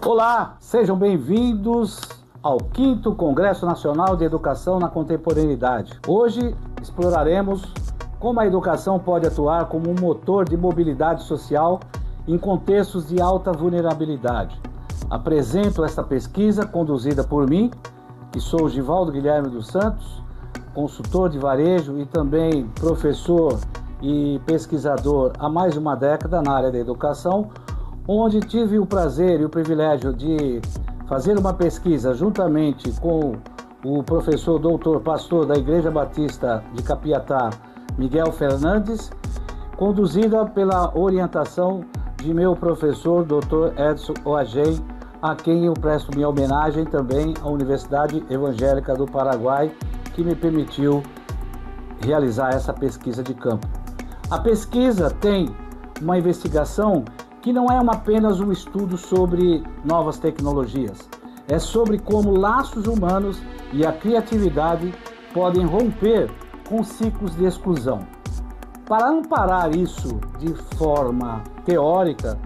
Olá, sejam bem-vindos ao 5º Congresso Nacional de Educação na Contemporaneidade. Hoje exploraremos como a educação pode atuar como um motor de mobilidade social em contextos de alta vulnerabilidade. Apresento esta pesquisa conduzida por mim, que sou Givaldo Guilherme dos Santos, consultor de varejo e também professor e pesquisador há mais de uma década na área da educação, onde tive o prazer e o privilégio de fazer uma pesquisa juntamente com o professor doutor pastor da Igreja Batista de Capiatá, Miguel Fernandes, conduzida pela orientação de meu professor doutor Edson Oagem, a quem eu presto minha homenagem também à Universidade Evangélica do Paraguai, que me permitiu realizar essa pesquisa de campo. A pesquisa tem uma investigação que não é apenas um estudo sobre novas tecnologias, é sobre como laços humanos e a criatividade podem romper com ciclos de exclusão. Para amparar isso de forma teórica,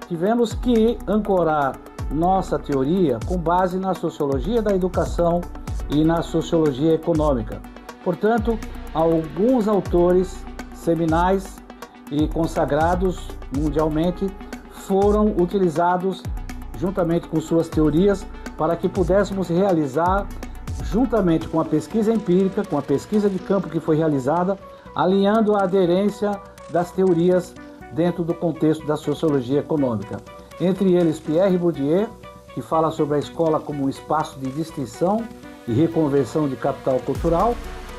tivemos que ancorar nossa teoria com base na sociologia da educação e na sociologia econômica. Portanto, alguns autores seminais e consagrados mundialmente foram utilizados juntamente com suas teorias para que pudéssemos realizar, juntamente com a pesquisa empírica, com a pesquisa de campo que foi realizada, alinhando a aderência das teorias dentro do contexto da sociologia econômica. Entre eles, Pierre Bourdieu, que fala sobre a escola como um espaço de distinção e reconversão de capital cultural,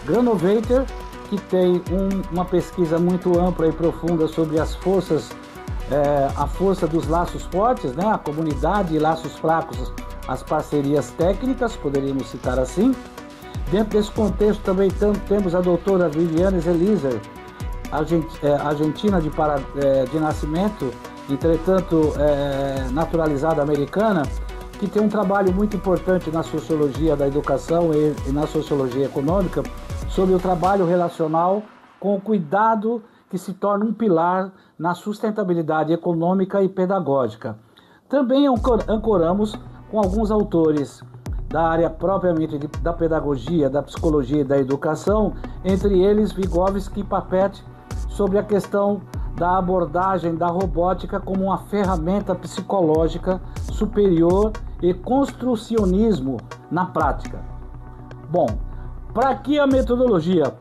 Granovetter, que tem uma pesquisa muito ampla e profunda sobre as forças, a força dos laços fortes, né? A comunidade e laços fracos, as parcerias técnicas, poderíamos citar assim. Dentro desse contexto também temos a doutora Viviane Zelizer, argentina de nascimento, entretanto naturalizada americana, que tem um trabalho muito importante na sociologia da educação e na sociologia econômica, sobre o trabalho relacional com o cuidado que se torna um pilar na sustentabilidade econômica e pedagógica. Também ancoramos com alguns autores da área propriamente da pedagogia, da psicologia e da educação, entre eles Vygotsky e Papert, sobre a questão da abordagem da robótica como uma ferramenta psicológica superior e construcionismo na prática. Bom, para que a metodologia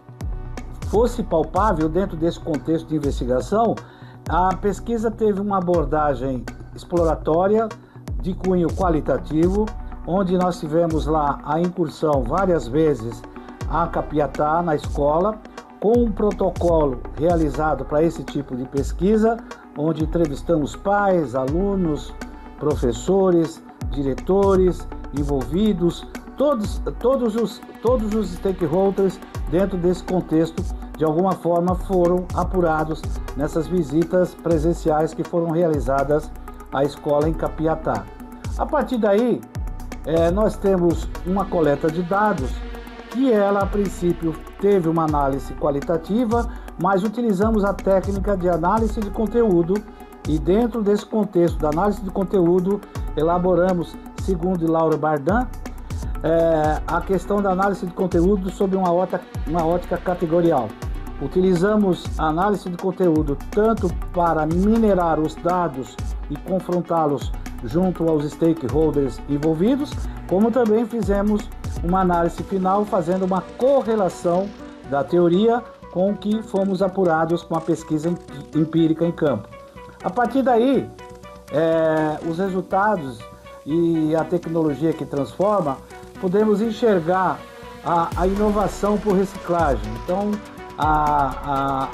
fosse palpável dentro desse contexto de investigação, a pesquisa teve uma abordagem exploratória de cunho qualitativo, onde nós tivemos lá a incursão várias vezes a Capiatá, na escola, com um protocolo realizado para esse tipo de pesquisa, onde entrevistamos pais, alunos, professores, diretores, envolvidos, todos os stakeholders dentro desse contexto, de alguma forma foram apurados nessas visitas presenciais que foram realizadas à escola em Capiatá. A partir daí, nós temos uma coleta de dados que ela, a princípio, teve uma análise qualitativa, mas utilizamos a técnica de análise de conteúdo e dentro desse contexto da análise de conteúdo, elaboramos, segundo Laura Bardin, a questão da análise de conteúdo sob uma ótica categorial. Utilizamos a análise de conteúdo tanto para minerar os dados e confrontá-los junto aos stakeholders envolvidos, como também fizemos uma análise final fazendo uma correlação da teoria com o que fomos apurados com a pesquisa empírica em campo. A partir daí, os resultados e a tecnologia que transforma, podemos enxergar a inovação por reciclagem. Então, a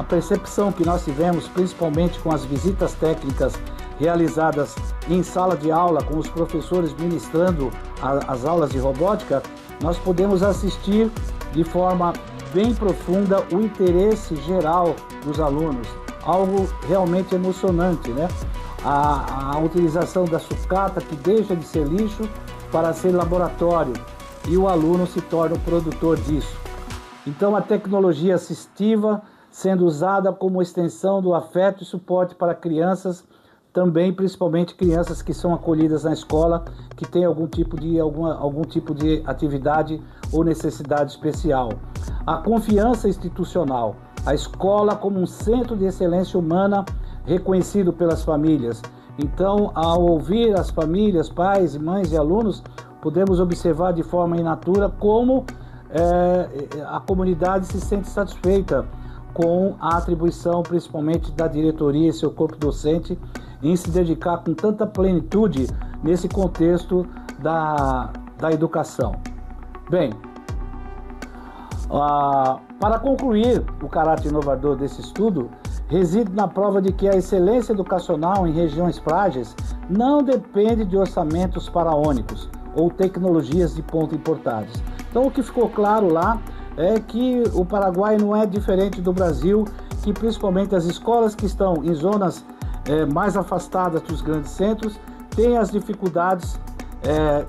percepção que nós tivemos, principalmente com as visitas técnicas realizadas em sala de aula, com os professores ministrando as aulas de robótica, nós podemos assistir de forma bem profunda o interesse geral dos alunos, algo realmente emocionante, né? A utilização da sucata, que deixa de ser lixo para ser laboratório, e o aluno se torna o produtor disso. Então, a tecnologia assistiva sendo usada como extensão do afeto e suporte para crianças também principalmente crianças que são acolhidas na escola, que têm algum tipo de atividade ou necessidade especial. A confiança institucional, a escola como um centro de excelência humana reconhecido pelas famílias. Então, ao ouvir as famílias, pais, mães e alunos, podemos observar de forma inatura como a comunidade se sente satisfeita com a atribuição, principalmente da diretoria e seu corpo docente, em se dedicar com tanta plenitude nesse contexto da educação. Bem, para concluir, o caráter inovador desse estudo reside na prova de que a excelência educacional em regiões frágeis não depende de orçamentos faraônicos ou tecnologias de ponta importadas. Então, o que ficou claro lá é que o Paraguai não é diferente do Brasil, que principalmente as escolas que estão em zonas mais afastadas dos grandes centros têm as dificuldades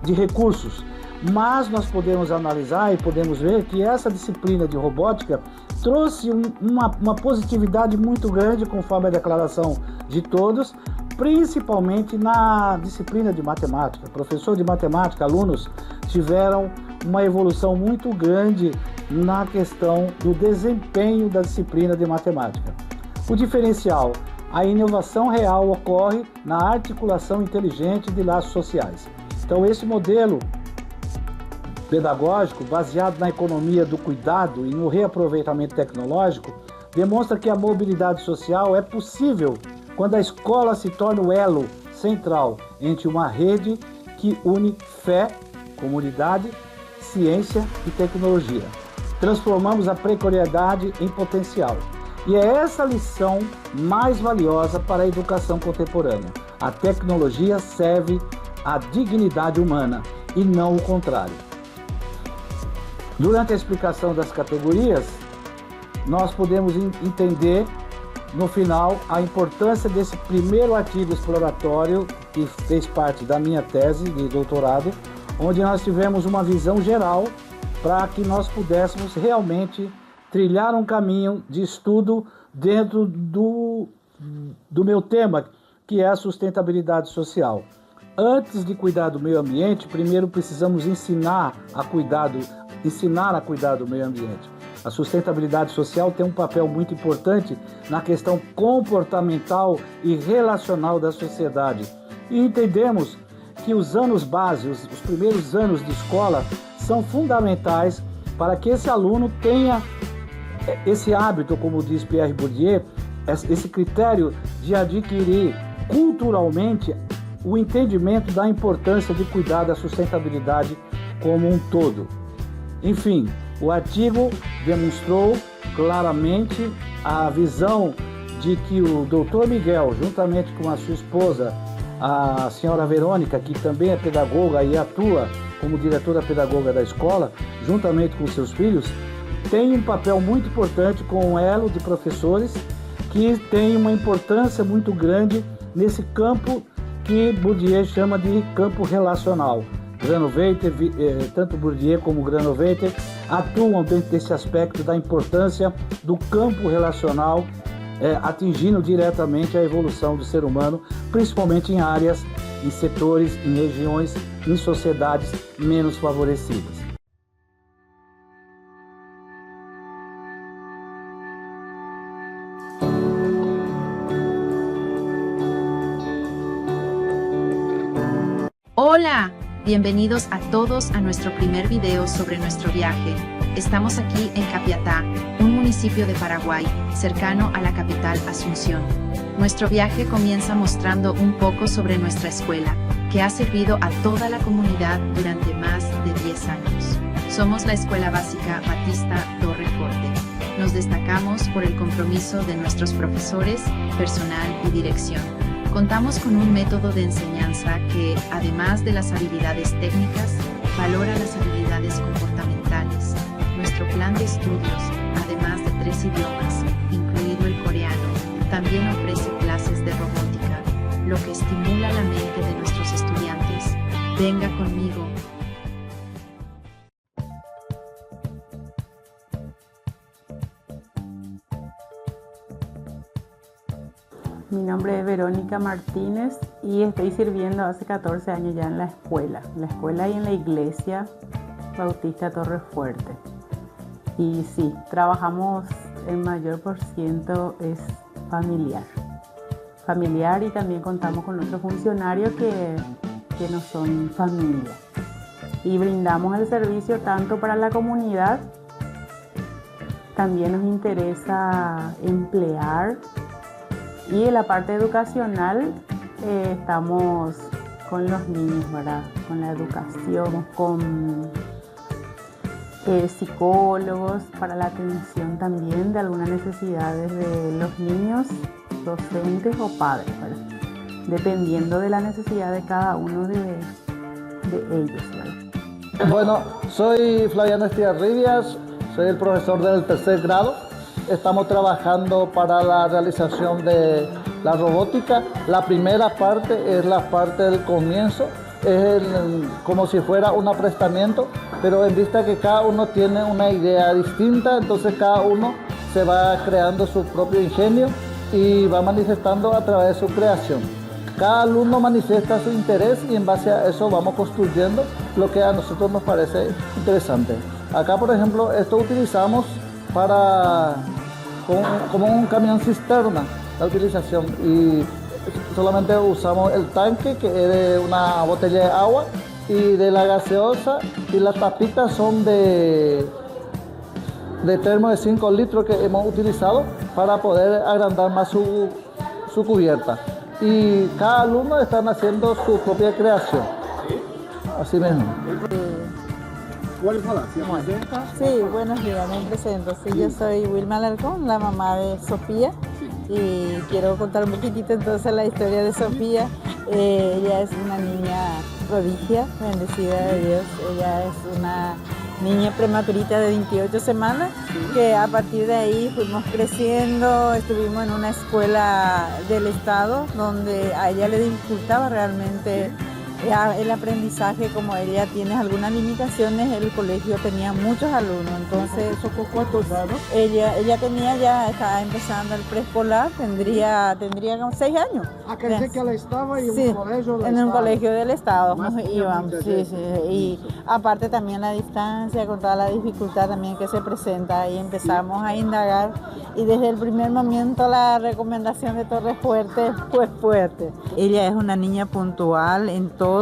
de recursos. Mas nós podemos analisar e podemos ver que essa disciplina de robótica trouxe uma positividade muito grande, conforme a declaração de todos, principalmente na disciplina de matemática. Professor de matemática, alunos tiveram uma evolução muito grande na questão do desempenho da disciplina de matemática. O diferencial, a inovação real ocorre na articulação inteligente de laços sociais. Então, esse modelo pedagógico, baseado na economia do cuidado e no reaproveitamento tecnológico, demonstra que a mobilidade social é possível quando a escola se torna o elo central entre uma rede que une fé, comunidade, ciência e tecnologia. Transformamos a precariedade em potencial. E é essa lição mais valiosa para a educação contemporânea. A tecnologia serve à dignidade humana e não o contrário. Durante a explicação das categorias, nós podemos entender no final a importância desse primeiro artigo exploratório que fez parte da minha tese de doutorado, onde nós tivemos uma visão geral para que nós pudéssemos realmente trilhar um caminho de estudo dentro do meu tema, que é a sustentabilidade social. Antes de cuidar do meio ambiente, primeiro precisamos ensinar a cuidar do meio ambiente. A sustentabilidade social tem um papel muito importante na questão comportamental e relacional da sociedade. E entendemos que os anos base, os primeiros anos de escola, são fundamentais para que esse aluno tenha esse hábito, como diz Pierre Bourdieu, esse critério de adquirir culturalmente o entendimento da importância de cuidar da sustentabilidade como um todo. Enfim, o artigo demonstrou claramente a visão de que o Dr. Miguel, juntamente com a sua esposa, a senhora Verônica, que também é pedagoga e atua como diretora pedagoga da escola, juntamente com seus filhos, tem um papel muito importante com um elo de professores que tem uma importância muito grande nesse campo que Bourdieu chama de campo relacional. Granovetter, tanto Bourdieu como Granovetter atuam dentro desse aspecto da importância do campo relacional, atingindo diretamente a evolução do ser humano, principalmente em áreas, em setores, em regiões, em sociedades menos favorecidas. Hola, bienvenidos a todos a nuestro primer video sobre nuestro viaje. Estamos aquí en Capiatá, un municipio de Paraguay, cercano a la capital Asunción. Nuestro viaje comienza mostrando un poco sobre nuestra escuela, que ha servido a toda la comunidad durante más de 10 años. Somos la Escuela Básica Batista Torre Forte. Nos destacamos por el compromiso de nuestros profesores, personal y dirección. Contamos con un método de enseñanza que, además de las habilidades técnicas, valora las habilidades comportamentales. Nuestro plan de estudios, además de 3 idiomas, incluido el coreano, también ofrece clases de robótica, lo que estimula la mente de nuestros estudiantes. Venga conmigo. Mi nombre es Verónica Martínez y estoy sirviendo hace 14 años ya en la escuela y en la iglesia Bautista Torrefuerte. Y sí, trabajamos el mayor por ciento es familiar y también contamos con otros funcionarios que no son familia. Y brindamos el servicio tanto para la comunidad, también nos interesa emplear y en la parte educacional estamos con los niños, ¿verdad? Con la educación, con psicólogos para la atención también de algunas necesidades de los niños, docentes o padres, ¿verdad? Dependiendo de la necesidad de cada uno de ellos, ¿verdad? Bueno, soy Flaviano Estigarribias, soy el profesor del tercer grado. Estamos trabajando para la realización de la robótica. La primera parte es la parte del comienzo, es como si fuera un aprestamiento, pero en vista que cada uno tiene una idea distinta, entonces cada uno se va creando su propio ingenio y va manifestando a través de su creación. Cada alumno manifiesta su interés y en base a eso vamos construyendo lo que a nosotros nos parece interesante. Acá, por ejemplo, esto utilizamos como un camión cisterna, la utilización, y solamente usamos el tanque que es de una botella de agua y de la gaseosa, y las tapitas son de termo de 5 litros que hemos utilizado para poder agrandar más su cubierta. Y cada alumno está haciendo su propia creación. Así mismo. Sí, buenos días, me presento. Sí, yo soy Wilma Alarcón, la mamá de Sofía. Y quiero contar un poquitito entonces la historia de Sofía. Ella es una niña prodigia, bendecida de Dios. Ella es una niña prematurita de 28 semanas, que a partir de ahí fuimos creciendo, estuvimos en una escuela del estado donde a ella le dificultaba realmente el aprendizaje. Como ella tiene algunas limitaciones, el colegio tenía muchos alumnos, entonces ella tenía ya, estaba empezando el preescolar, tendría como 6 años. Quer dizer que ela estava en un colegio del en un estado. colegio del estado, Más nos tenía íbamos, mucha sí, gente. sí, y aparte también la distancia, con toda la dificultad también que se presenta, y empezamos a indagar, y desde el primer momento la recomendación de Torrefuerte fue fuerte. Ella es una niña puntual en todo.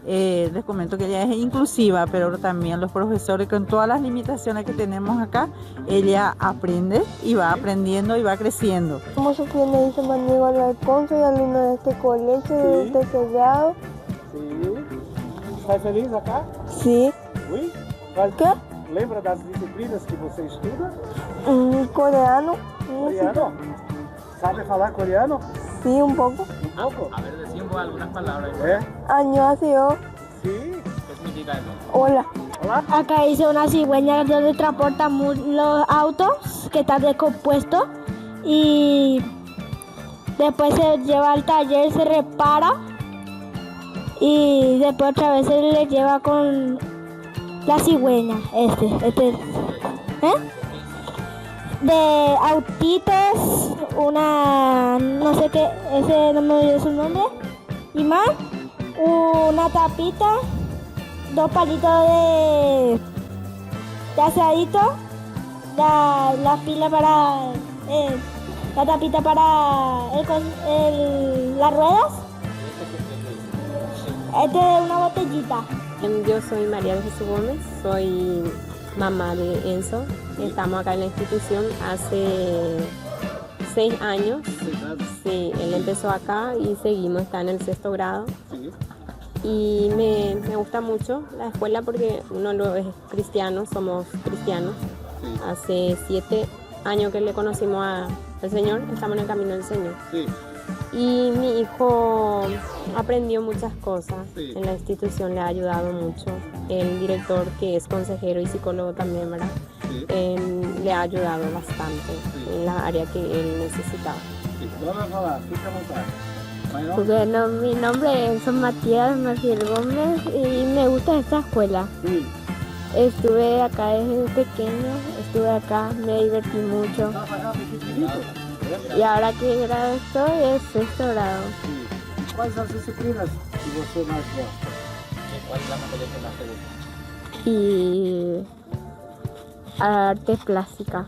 Les comento que ella es inclusiva, pero también los profesores, con todas las limitaciones que tenemos acá, ella aprende y va aprendiendo y va creciendo. Como Sofía me dice Manuel Alarcón, soy alumna de este colegio de tercer grado. Sim. Está feliz acá? Sí. Ui? ¿Qué? Lembra das disciplinas que você estuda? Coreano. Coreano? Sabe falar coreano? Sí, un poco. Un poco. A ver, decimos algunas palabras. Annyeonghaseyo. Sí. ¿Qué significa eso? Hola. Hola. Acá hice una cigüeña donde transportan los autos que están descompuestos y después se lleva al taller, se repara y después otra vez se le lleva con la cigüeña. De autitos, una, no sé qué, ese no me dio su nombre, y más, una tapita, 2 palitos de asadito, la pila para, la tapita para las ruedas, una botellita. Yo soy María de Jesús Gómez, soy mamá de Enzo. Estamos acá en la institución hace 6 años. Sí, él empezó acá y seguimos, está en el 6º grado. Y me gusta mucho la escuela porque uno lo es cristiano, somos cristianos. Hace 7 años que le conocimos al Señor, estamos en el camino del Señor. Y mi hijo aprendió muchas cosas en la institución, le ha ayudado mucho. El director, que es consejero y psicólogo también, ¿verdad? Le ha ayudado bastante en la área que él necesitaba. Bueno, mi nombre es Matías Maciel Gómez y me gusta esta escuela. Estuve acá desde pequeño, me divertí mucho. Y ahora que grado estoy es sexto grado. E quais as disciplinas que você mais gosta? ¿Cuál es la materia que más te gusta? Y arte plástica.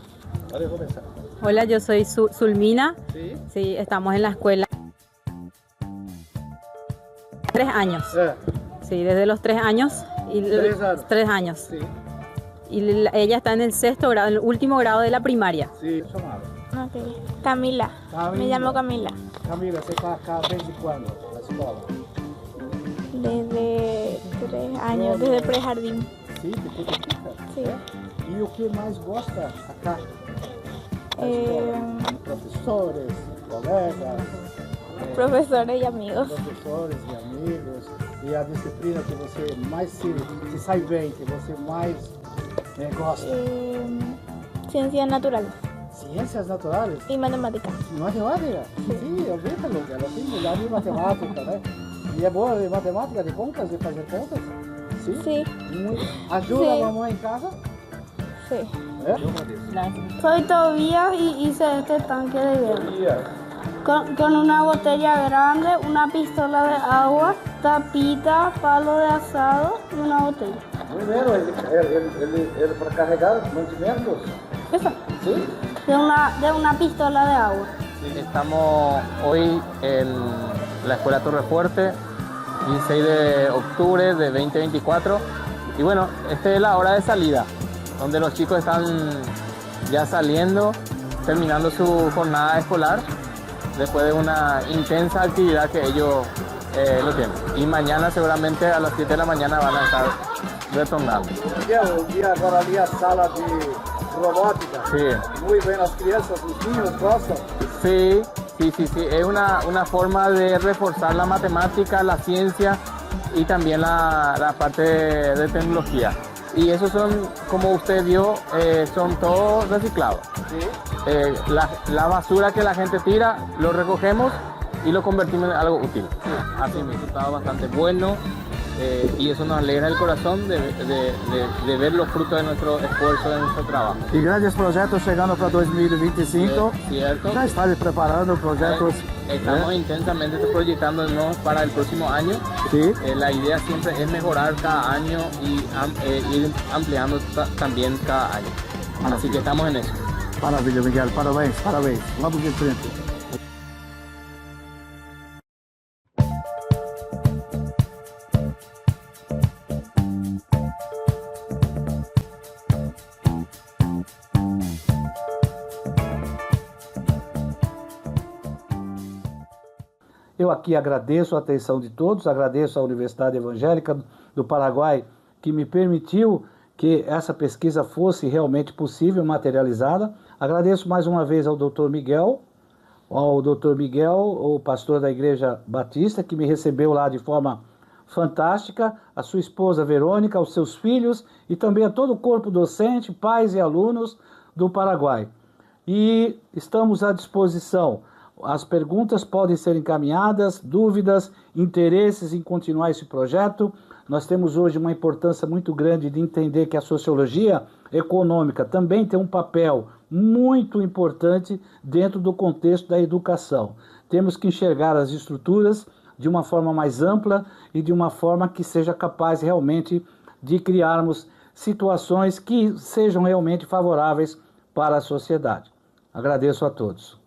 Pode começar. Hola, yo soy Zulmina. Sí. Sí, estamos en la escuela. 3 años. Sí, desde los 3 años. Y 3 años. 3 años. Sí. Y ella está en el sexto grado, en el último grado de la primaria. Sí. Chamada. Okay. Camila. Me llamo Camila. Camila, você está cá desde quando na escola? Desde 3 años, desde prejardín. Sim, pequenininha. Sí. E o que mais gosta acá? Na Eh, escola? Professores, colegas, Profesores y amigos. professores e amigos. E a disciplina que você mais se sai bem, que você mais gosta? Ciencias naturales Ciências naturais? y matemáticas. Matemática? Sim, eu vi pelo ela tem melhor de matemática, né? E é boa de matemática, de contas, de fazer contas? Sim? Sí, Ajuda Sí. a mamãe em casa? sí. É? Soy Tobías y hice este tanque de guerra. Con una botella grande, una pistola de agua, tapita, palo de asado y una botella. Primeiro, ele para carregar mantimentos? Eso, Sim? de una pistola de agua. Estamos hoy en la Escuela Torrefuerte, 16 de octubre de 2024. Y bueno, esta es la hora de salida, donde los chicos están ya saliendo, terminando su jornada escolar, después de una intensa actividad que ellos lo tienen. Y mañana seguramente a las 7 de la mañana van a estar retornando. O dia agora ali a sala de robótica. Sí. Muy bem, as crianças, os niños gostam. Sí, es una forma de reforzar la matemática, la ciencia y también la parte de tecnología. Y esos son, como usted vio, son todos reciclados. Sí. La basura que la gente tira, lo recogemos y lo convertimos en algo útil. Así un resultado bastante bueno. Y eso nos alegra el corazón de ver los frutos de nuestro esfuerzo, de nuestro trabajo. E grandes projetos chegando para 2025. ¿Cierto? Já está preparando projetos. Estamos intensamente proyectándonos para el próximo año. Sí. La idea siempre es mejorar cada año y ir ampliando también cada año. Así que estamos en eso. Maravilha, Miguel. Parabéns, parabéns. Vamos em frente. Eu aqui agradeço a atenção de todos, agradeço à Universidade Evangélica do Paraguai que me permitiu que essa pesquisa fosse realmente possível, materializada. Agradeço mais uma vez ao Dr. Miguel, o pastor da Igreja Batista, que me recebeu lá de forma fantástica, a sua esposa Verônica, aos seus filhos e também a todo o corpo docente, pais e alunos do Paraguai. E estamos à disposição. As perguntas podem ser encaminhadas, dúvidas, interesses em continuar esse projeto. Nós temos hoje uma importância muito grande de entender que a sociologia econômica também tem um papel muito importante dentro do contexto da educação. Temos que enxergar as estruturas de uma forma mais ampla e de uma forma que seja capaz realmente de criarmos situações que sejam realmente favoráveis para a sociedade. Agradeço a todos.